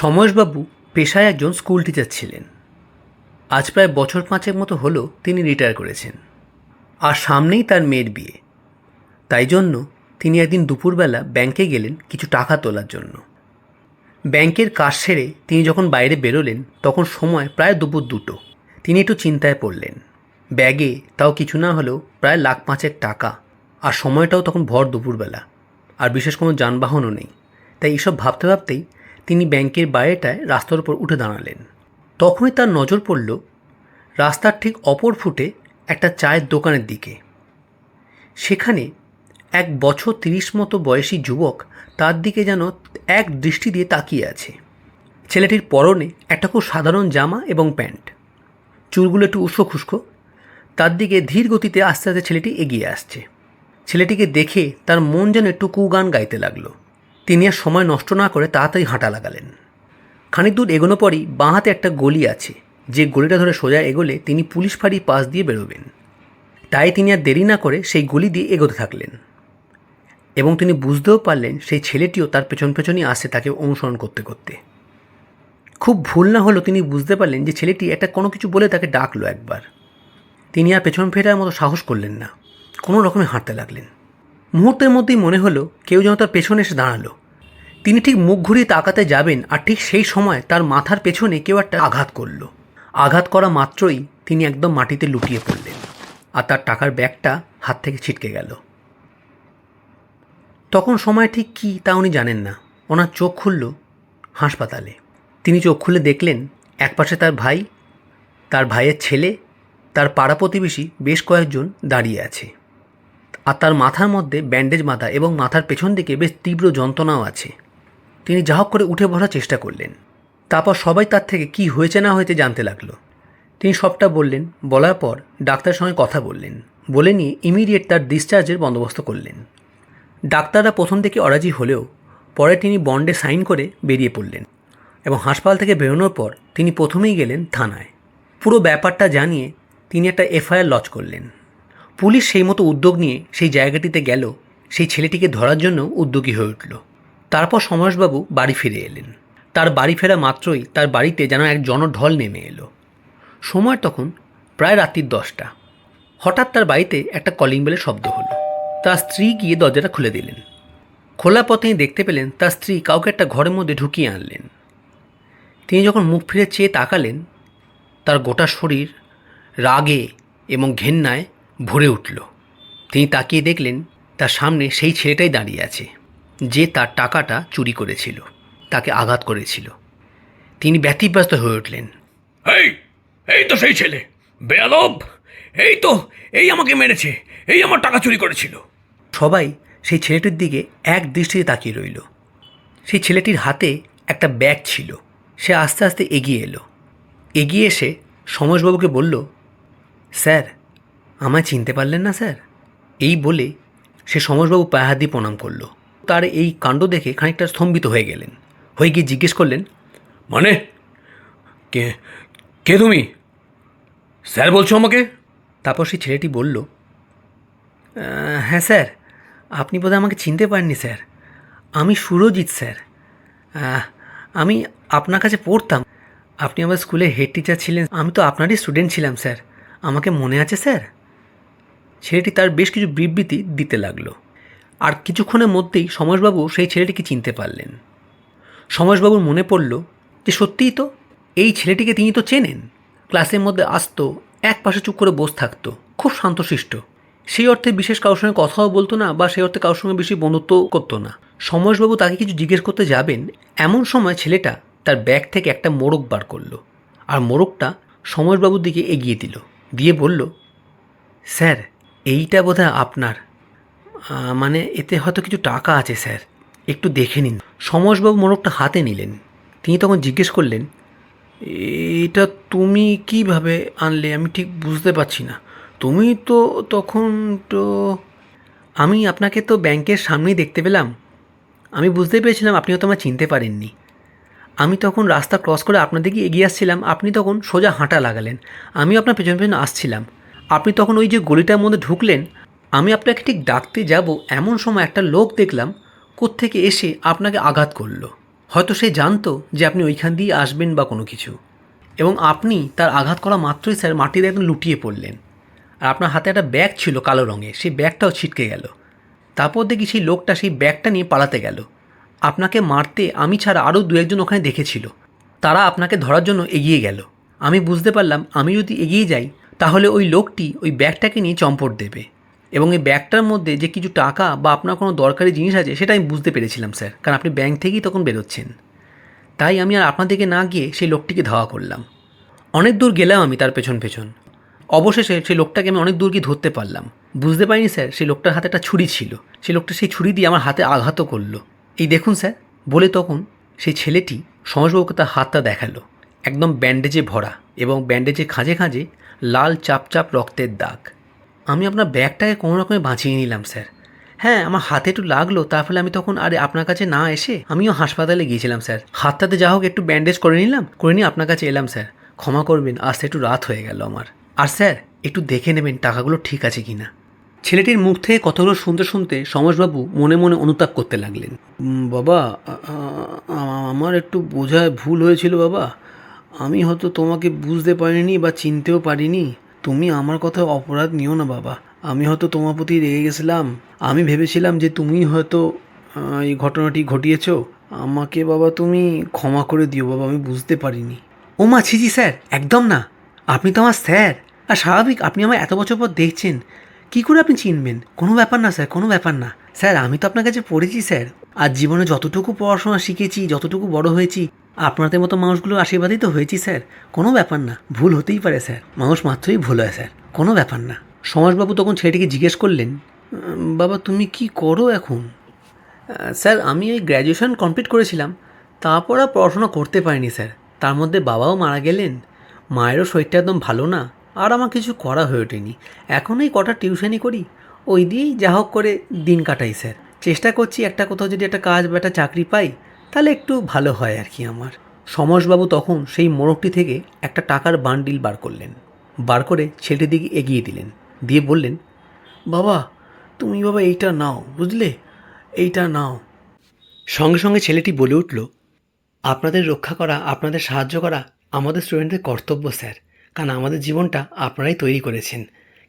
সমরেশবাবু পেশায় একজন school teacher ছিলেন। আজ প্রায় বছর 5 মতো হলো তিনি রিটায়ার করেছেন, আর সামনেই তার মেয়ের বিয়ে। তাই জন্য তিনি একদিন দুপুরবেলা ব্যাংকে গেলেন কিছু টাকা তোলার জন্য। ব্যাংকের কাজ সেরে তিনি যখন বাইরে বেরোলেন তখন সময় প্রায় দুপুর 2টো। তিনি একটু চিন্তায় পড়লেন। ব্যাগে তাও কিছু না হলেও প্রায় 1,05,000 টাকা, আর সময়টাও তখন ভর দুপুরবেলা, আর বিশেষ কোনো যানবাহনও নেই। তাই এসব ভাবতে ভাবতেই তিনি ব্যাংকের বাইরেটায় রাস্তার উপর উঠে দাঁড়ালেন। তখনই তার নজর পড়ল রাস্তার ঠিক অপর ফুটে একটা চায়ের দোকানের দিকে। সেখানে 1 বছর 30 মতো বয়সী যুবক তার দিকে যেন এক দৃষ্টি দিয়ে তাকিয়ে আছে। ছেলেটির পরনে একটা খুব সাধারণ জামা এবং প্যান্ট, চুলগুলো একটু উস্কো খুস্কো। তার দিকে ধীর গতিতে আস্তে আস্তে ছেলেটি এগিয়ে আসছে। ছেলেটিকে দেখে তার মন যেন একটু কুগান গাইতে লাগলো। তিনি আর সময় নষ্ট না করে তাড়াতাড়ি হাঁটা লাগালেন। খানিক দূর এগোনো পরই বাঁ হাতে একটা গলি আছে, যে গলিটা ধরে সোজা এগোলে তিনি পুলিশ ফাঁড়ির পাশ দিয়ে বেরোবেন। তাই তিনি আর দেরি না করে সেই গলি দিয়ে এগোতে থাকলেন, এবং তিনি বুঝতেও পারলেন সেই ছেলেটিও তার পেছন পেছনই আসছে তাকে অনুসরণ করতে করতে। খুব ভুল না হলেও তিনি বুঝতে পারলেন যে ছেলেটি একটা কোনো কিছু বলে তাকে ডাকলো একবার। তিনি আর পেছন ফেরার মতো সাহস করলেন না, কোনো রকমে হাঁটতে লাগলেন। মুহূর্তের মধ্যেই মনে হলো কেউ যেন তার পেছনে এসে দাঁড়ালো। তিনি ঠিক মুখ ঘুরিয়ে তাকাতে যাবেন, আর ঠিক সেই সময় তার মাথার পেছনে কেউ একটা আঘাত করলো। আঘাত করা মাত্রই তিনি একদম মাটিতে লুটিয়ে পড়লেন, আর তার টাকার ব্যাগটা হাত থেকে ছিটকে গেল। তখন সময় ঠিক কী তা উনি জানেন না। ওনার চোখ খুলল হাসপাতালে। তিনি চোখ খুলে দেখলেন একপাশে তার ভাই, তার ভাইয়ের ছেলে, তার পাড়া প্রতিবেশী বেশ কয়েকজন দাঁড়িয়ে আছে, আর তার মাথার মধ্যে ব্যান্ডেজ বাঁধা এবং মাথার পেছন দিকে বেশ তীব্র যন্ত্রণাও আছে। তিনি যা হোক করে উঠে বসার চেষ্টা করলেন। তারপর সবাই তার থেকে কি হয়েছে না হয়েছে জানতে লাগলো। তিনি সবটা বললেন। বলার পর ডাক্তারের সঙ্গে কথা বললেন, বলে নিয়ে ইমিডিয়েট তার ডিসচার্জের বন্দোবস্ত করলেন। ডাক্তাররা প্রথম থেকে অরাজি হলেও পরে তিনি বন্ডে সাইন করে বেরিয়ে পড়লেন, এবং হাসপাতাল থেকে বেরোনোর পর তিনি প্রথমেই গেলেন থানায়। পুরো ব্যাপারটা জানিয়ে তিনি একটা এফআইআর লজ করলেন। পুলিশ সেই মতো উদ্যোগ নিয়ে সেই জায়গাটিতে গেল, সেই ছেলেটিকে ধরার জন্য উদ্যোগী হয়ে উঠল। তারপর সমরেশবাবু বাড়ি ফিরে এলেন। তার বাড়ি ফেরা মাত্রই তার বাড়িতে যেন এক জনঢল নেমে এলো। সময় তখন প্রায় রাত্রির 10টা। হঠাৎ তার বাড়িতে একটা কলিং বেলের শব্দ হলো। তার স্ত্রী গিয়ে দরজাটা খুলে দিলেন। খোলা পথে তিনি দেখতে পেলেন তার স্ত্রী কাউকে একটা ঘরের মধ্যে ঢুকিয়ে আনলেন। তিনি যখন মুখ ফিরে চেয়ে তাকালেন, তার গোটা শরীর রাগে এবং ঘেন্নায় ভরে উঠল। তিনি তাকিয়ে দেখলেন তার সামনে সেই ছেলেটাই দাঁড়িয়ে আছে, যে তার টাকাটা চুরি করেছিল, তাকে আঘাত করেছিল। তিনি ব্যতিব্যস্ত হয়ে উঠলেন। এই এই তো সেই ছেলে, বেয়াদব! এই আমাকে মেরেছে, এই আমার টাকা চুরি করেছিল। সবাই সেই ছেলেটির দিকে এক দৃষ্টিতে তাকিয়ে রইল। সেই ছেলেটির হাতে একটা ব্যাগ ছিল। সে আস্তে আস্তে এগিয়ে এলো। এগিয়ে এসে সমরেশবাবুকে বলল, স্যার, আমায় চিনতে পারলেন না স্যার? এই বলে সে সমরেশবাবু পায়ে হাত দিয়ে প্রণাম করল। তার এই কাণ্ড দেখে খানিকটা স্তম্ভিত হয়ে গেলেন। হয়ে গিয়ে জিজ্ঞেস করলেন, মানে কে কে তুমি? স্যার বলছো আমাকে? তারপর সেই ছেলেটি বলল, হ্যাঁ স্যার, আপনি বোধহয় আমাকে চিনতে পারেননি স্যার। আমি সুরজিৎ স্যার। আমি আপনার কাছে পড়তাম। আপনি আমার স্কুলের হেড টিচার ছিলেন। আমি তো আপনারই স্টুডেন্ট ছিলাম স্যার। আমাকে মনে আছে স্যার? ছেলেটি তার বেশ কিছু বিবৃতি দিতে লাগলো, আর কিছুক্ষণের মধ্যেই সমরেশবাবু সেই ছেলেটিকে চিনতে পারলেন। সমরেশবাবুর মনে পড়ল যে সত্যিই তো এই ছেলেটিকে তিনি তো চেনেন। ক্লাসের মধ্যে আসতো, এক পাশে চুপ করে বসে থাকতো, খুব শান্তশিষ্ট। সেই অর্থে বিশেষ কারোর সঙ্গে কথাও বলতো না, বা সেই অর্থে কারোর সঙ্গে বেশি বন্ধুত্ব করতো না। সমরেশবাবু তাকে কিছু জিজ্ঞেস করতে যাবেন, এমন সময় ছেলেটা তার ব্যাগ থেকে একটা মোড়ক বার করলো, আর মোড়কটা সমরেশবাবুর দিকে এগিয়ে দিল, দিয়ে বলল, স্যার, এইটা বোধহয় আপনার। মানে এতে হয়তো কিছু টাকা আছে স্যার, একটু দেখে নিন। সমরেশবাবু মোড়কটা হাতে নিলেন। তিনি তখন জিজ্ঞেস করলেন, এটা তুমি কিভাবে আনলে? আমি ঠিক বুঝতে পারছি না। তুমি তো তখন তো... আমি আপনাকে তো ব্যাংকের সামনেই দেখতে পেলাম। আমি বুঝতে পেরেছিলাম আপনি হয়তো আমার চিনতে পারেননি। আমি তখন রাস্তা ক্রস করে আপনার দিকে এগিয়ে আসছিলাম। আপনি তখন সোজা হাঁটা লাগালেন। আমিও আপনার পেছন পেছন আসছিলাম। আপনি তখন ওই যে গলিটার মধ্যে ঢুকলেন। আমি আপনাকে ঠিক ডাকতে যাব, এমন সময় একটা লোক দেখলাম কোত্থেকে এসে আপনাকে আঘাত করলো। হয়তো সে জানতো যে আপনি ওইখান দিয়ে আসবেন বা কোনো কিছু, এবং আপনি তার আঘাত করা মাত্রই স্যার মাটিতে একদম লুটিয়ে পড়লেন। আর আপনার হাতে একটা ব্যাগ ছিল কালো রঙের, সেই ব্যাগটাও ছিটকে গেল। তারপর দেখি সেই লোকটা সেই ব্যাগটা নিয়ে পালাতে গেল। আপনাকে মারতে আমি ছাড়া আরও দু একজন ওখানে দেখেছিল, তারা আপনাকে ধরার জন্য এগিয়ে গেল। আমি বুঝতে পারলাম আমি যদি এগিয়ে যাই তাহলে ওই লোকটি ওই ব্যাগটাকে নিয়ে চম্পট দেবে, এবং এই ব্যাগটার মধ্যে যে কিছু টাকা বা আপনার কোনো দরকারি জিনিস আছে সেটা আমি বুঝতে পেরেছিলাম স্যার, কারণ আপনি ব্যাংক থেকেই তখন বেরোচ্ছেন। তাই আমি আর আপনার দিকে না গিয়ে সেই লোকটিকে ধাওয়া করলাম। অনেক দূর গেলাম আমি তার পেছন পেছন। অবশেষে সেই লোকটাকে আমি অনেক দূর গিয়ে ধরতে পারলাম। বুঝতে পারিনি স্যার সেই লোকটার হাতে একটা ছুরি ছিল, সেই লোকটা সেই ছুরি দিয়ে আমার হাতে আঘাতও করলো। এই দেখুন স্যার, বলে তখন সেই ছেলেটি সমাজবাবুকে তার হাতটা দেখালো, একদম ব্যান্ডেজে ভরা, এবং ব্যান্ডেজে খাঁজে খাঁজে লাল চাপ চাপ রক্তের দাগ। আমি আপনার ব্যাগটাকে কোনো রকমে বাঁচিয়ে নিলাম স্যার। হ্যাঁ, আমার হাতে একটু লাগলো, তার ফলে আমি তখন আর আপনার কাছে না এসে আমিও হাসপাতালে গিয়েছিলাম স্যার। হাতটাতে যা হোক একটু ব্যান্ডেজ করে নিলাম, করে নিয়ে আপনার কাছে এলাম স্যার। ক্ষমা করবেন, আসতে একটু রাত হয়ে গেল আমার। আর স্যার একটু দেখে নেবেন টাকাগুলো ঠিক আছে কি না। ছেলেটির মুখ থেকে কথাগুলো শুনতে শুনতে সমাজবাবু মনে মনে অনুতাপ করতে লাগলেন। বাবা, আমার একটু বোঝায় ভুল হয়েছিল বাবা। আমি হয়তো তোমাকে বুঝতে পারিনি বা চিনতেও পারিনি। তুমি আমার কথা অপরাধ নিও না বাবা। আমি হয়তো তোমার প্রতি রেগে গেছিলাম। আমি ভেবেছিলাম যে তুমি হয়তো এই ঘটনাটি ঘটিয়েছো। আমাকে বাবা তুমি ক্ষমা করে দিও বাবা, আমি বুঝতে পারিনি। ও মা, ছি স্যার, একদম না। আপনি তো আমার স্যার, আর স্বাভাবিক আপনি আমার এত বছর পর দেখছেন, কী করে আপনি চিনবেন? কোনো ব্যাপার না স্যার, কোনো ব্যাপার না স্যার। আমি তো আপনার কাছে পড়েছি স্যার, আর জীবনে যতটুকু পড়াশোনা শিখেছি, যতটুকু বড় হয়েছি, আপনাদের মতো মানুষগুলোর আশীর্বাদই তো হয়েছি স্যার। কোনো ব্যাপার না, ভুল হতেই পারে স্যার, মানুষ মাত্রই ভুল হয় স্যার, কোনো ব্যাপার না। সমাজবাবু তখন ছেলেটিকে জিজ্ঞেস করলেন, বাবা তুমি কি করো এখন? স্যার আমি ওই গ্র্যাজুয়েশন কমপ্লিট করেছিলাম, তারপর আর পড়াশোনা করতে পারিনি স্যার। তার মধ্যে বাবাও মারা গেলেন, মায়েরও শরীরটা একদম ভালো না, আর আমার কিছু করা হয়ে ওঠেনি। এখন এই কটা টিউশনই করি, ওই দিয়েই যা হোক করে দিন কাটাই স্যার। চেষ্টা করছি একটা কোথাও যদি একটা কাজ বা একটা চাকরি পাই তাহলে একটু ভালো হয় আর কি আমার। সমরেশবাবু তখন সেই মোড়কটি থেকে একটা টাকার বান্ডিল বার করলেন, বার করে ছেলেটির দিকে এগিয়ে দিলেন, দিয়ে বললেন, বাবা তুমি বাবা এইটা নাও, বুঝলে, এইটা নাও। সঙ্গে সঙ্গে ছেলেটি বলে উঠল, আপনাদের রক্ষা করা, আপনাদের সাহায্য করা আমাদের স্টুডেন্টদের কর্তব্য স্যার, কারণ আমাদের জীবনটা আপনারাই তৈরি করেছেন।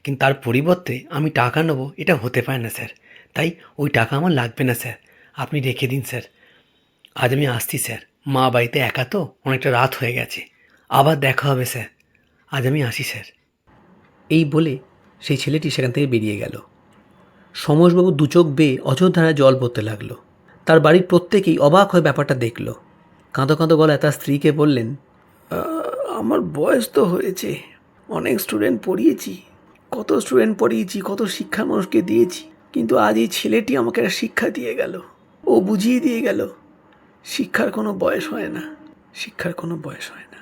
কিন্তু তার পরিবর্তে আমি টাকা নেবো এটা হতে পারে না স্যার, তাই ওই টাকা আমার লাগবে না স্যার, আপনি রেখে দিন স্যার। আজ আমি আসছি স্যার, মা বাড়িতে একা তো, অনেকটা রাত হয়ে গেছে, আবার দেখা হবে স্যার, আজ আমি আসি স্যার। এই বলে সেই ছেলেটি সেখান থেকে বেরিয়ে গেল। সমরেশবাবু দু চোখ বেয়ে অযোধ্যায় জল পড়তে লাগলো। তার বাড়ির প্রত্যেকেই অবাক হয়ে ব্যাপারটা দেখল। কাঁদো কাঁদো গলায় তার স্ত্রীকে বললেন, আমার বয়স তো হয়েছে, অনেক স্টুডেন্ট পড়িয়েছি, কত স্টুডেন্ট পড়িয়েছি, কত শিক্ষা মানুষকে দিয়েছি, কিন্তু আজ এই ছেলেটি আমাকে একটা শিক্ষা দিয়ে গেল, ও বুঝিয়ে দিয়ে গেল শিক্ষার কোনো বয়স হয় না, শিক্ষার কোনো বয়স হয় না।